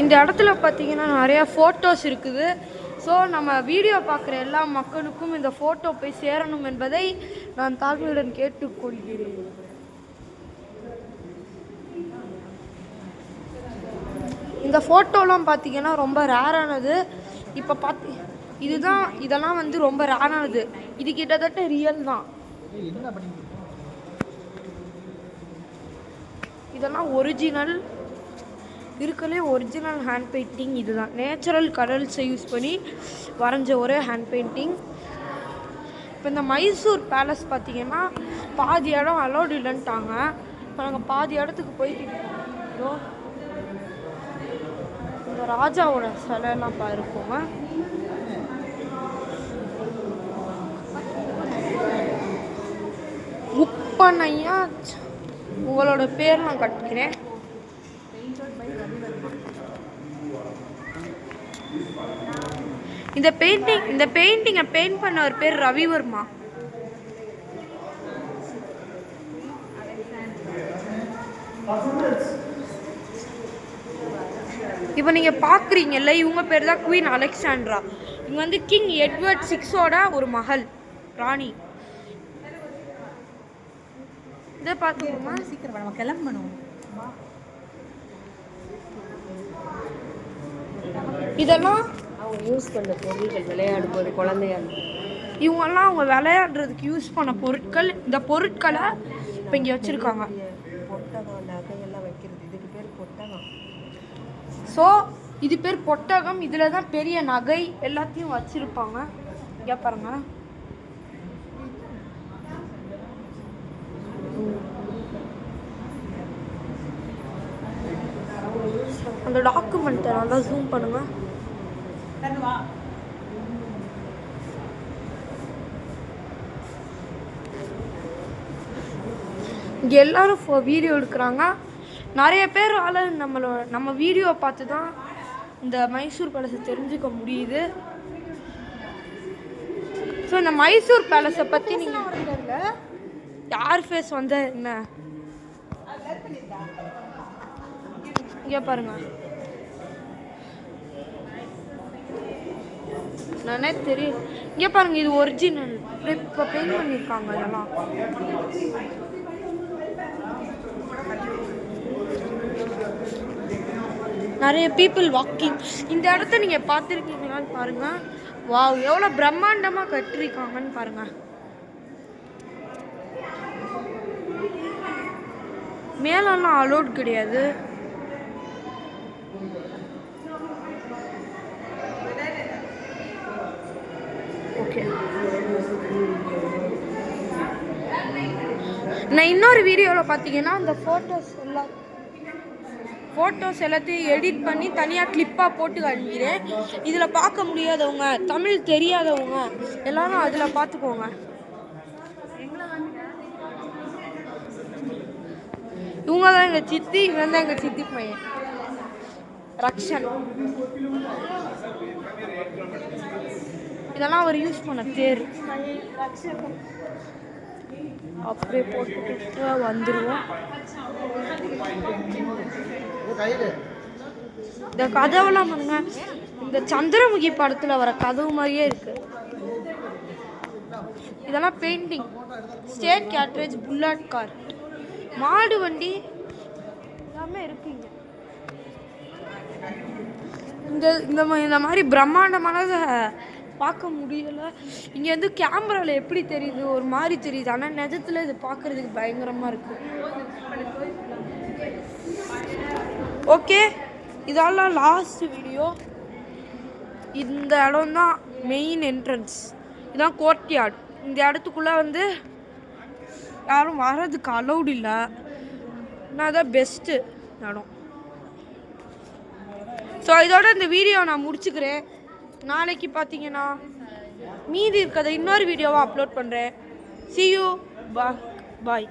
இந்த இடத்துல பார்த்தீங்கன்னா நிறையா ஃபோட்டோஸ் இருக்குது. ஸோ நம்ம வீடியோ பார்க்குற எல்லா மக்களுக்கும் இந்த ஃபோட்டோ போய் சேரணும் என்பதை நான் தாழ்மையுடன் கேட்டுக்கொள்கிறேன். இந்த ஃபோட்டோலாம் பார்த்தீங்கன்னா ரொம்ப ரேரானது. இப்போ இதெல்லாம் வந்து ரொம்ப ரேரானது. இது கிட்டத்தட்ட ரியல் தான். இதெல்லாம் ஒரிஜினல் இருக்கலே ஒரிஜினல் ஹேண்ட் பெயிண்டிங். இதுதான் நேச்சுரல் கலர்ஸை யூஸ் பண்ணி வரைஞ்ச ஒரு ஹேண்ட் பெயிண்டிங். இப்போ இந்த மைசூர் பேலஸ் பார்த்தீங்கன்னா பாதி இடம் அலோடு இல்லைன்ட்டாங்க. இப்போ நாங்கள் பாதி இடத்துக்கு போய்கிட்டு இருக்கோம். இந்த ராஜாவோட சிலையெல்லாம் இருக்குங்க. முப்பனையா உங்களோட பேர் நான் கட்டுக்கிறேன். இந்த பெயிண்டிங்கை பெயிண்ட் பண்ண ஒரு பேர் ரவிவர்மா. இப்போ நீங்கள் பார்க்குறீங்கல்ல, இவங்க பேர் தான் குவீன் அலெக்சாண்ட்ரா. இவங்க வந்து கிங் எட்வர்ட் 6 ஒரு மகள் ராணி. இதை பார்த்துக்கோமா, சீக்கிரம் நம்ம கிளம்பணும். இதெல்லாம் அவங்க யூஸ் பண்ண பொருட்கள், விளையாடும்போது குழந்தையா இவங்கெல்லாம் அவங்க விளையாடுறதுக்கு யூஸ் பண்ண பொருட்கள். இந்த பொருட்களை இப்போ இங்கே வச்சுருக்காங்க. பொட்டகம், நகையெல்லாம் வைக்கிறது, இதுக்கு பேர் பொட்டகம். ஸோ இது பேர் பொட்டகம். இதில் தான் பெரிய நகை எல்லாத்தையும் வச்சுருப்பாங்க. இங்கே பாருங்க, அந்த டாக்குமெண்ட்டை நல்லா ஜூம் பண்ணுங்க. இங்கே எல்லாரும் வீடியோ எடுக்கிறாங்க. நிறைய பேரால் நம்ம வீடியோ பார்த்து தான் இந்த மைசூர் பேலஸை தெரிஞ்சுக்க முடியுது. ஸோ இந்த மைசூர் பேலஸை பற்றி நீங்கள் யார் ஃபேஸ் வந்து என்ன இங்கே பாருங்க, நானே தெரியும். இங்கே பாருங்க, இது ஒரிஜினல். இப்போ பெயிண்ட் பண்ணியிருக்காங்க. இதெல்லாம் நிறைய பீப்புள் வாக்கிங். இந்த இடத்த நீங்கள் பார்த்துருக்கீங்களான்னு பாருங்க. வாவ், எவ்வளோ பிரம்மாண்டமாக கட்டிருக்காங்கன்னு பாருங்க. மேலெல்லாம் அலோட் கிடையாது. ஓகே, நான் இன்னொரு வீடியோவில் பார்த்தீங்கன்னா அந்த ஃபோட்டோஸ் எல்லாத்தையும் எடிட் பண்ணி தனியாக கிளிப்பாக போட்டு காண்பிக்கிறேன். இதில் பார்க்க முடியாதவங்க, தமிழ் தெரியாதவங்க எல்லாரும் அதில் பார்த்துக்கோங்க. இவங்க தான் எங்கள் சித்தி, இவன் தான் எங்கள் சித்தி பையன் ரக்ஷன். இதெல்லாம் அவர் யூஸ் பண்ண தேர். அப்படியே போட்டு வந்துடுவோம். இந்த கதவுலாம் பாருங்க, இந்த சந்திரமுகி படத்தில் வர கதவு மாதிரியே இருக்கு. இதெல்லாம் painting. State cartridge, bullet car, மாடு வண்டி எல்லாமே இருக்குங்க. இந்த மாதிரி பிரம்மாண்டமானதை பார்க்க முடியல. இங்கே வந்து கேமராவில் எப்படி தெரியுது, ஒரு மாதிரி தெரியுது. ஆனால் நிஜத்தில் இது பார்க்குறதுக்கு பயங்கரமாக இருக்குது. ஓகே, இதெல்லாம் லாஸ்ட் வீடியோ. இந்த இடம் தான் மெயின் என்ட்ரன்ஸ். இதுதான் கோர்ட்யார்ட். இந்த இடத்துக்குள்ளே வந்து யாரும் வர்றதுக்கு அலௌட் இல்லை. ஆனால் அதான் பெஸ்ட்டு இடம். ஸோ இதோட இந்த வீடியோ நான் முடிச்சுக்கிறேன். நாளைக்கு பார்த்தீங்கன்னா மீதி இருக்கிறத இன்னொரு வீடியோவாக அப்லோட் பண்ணுறேன். See you. Bye.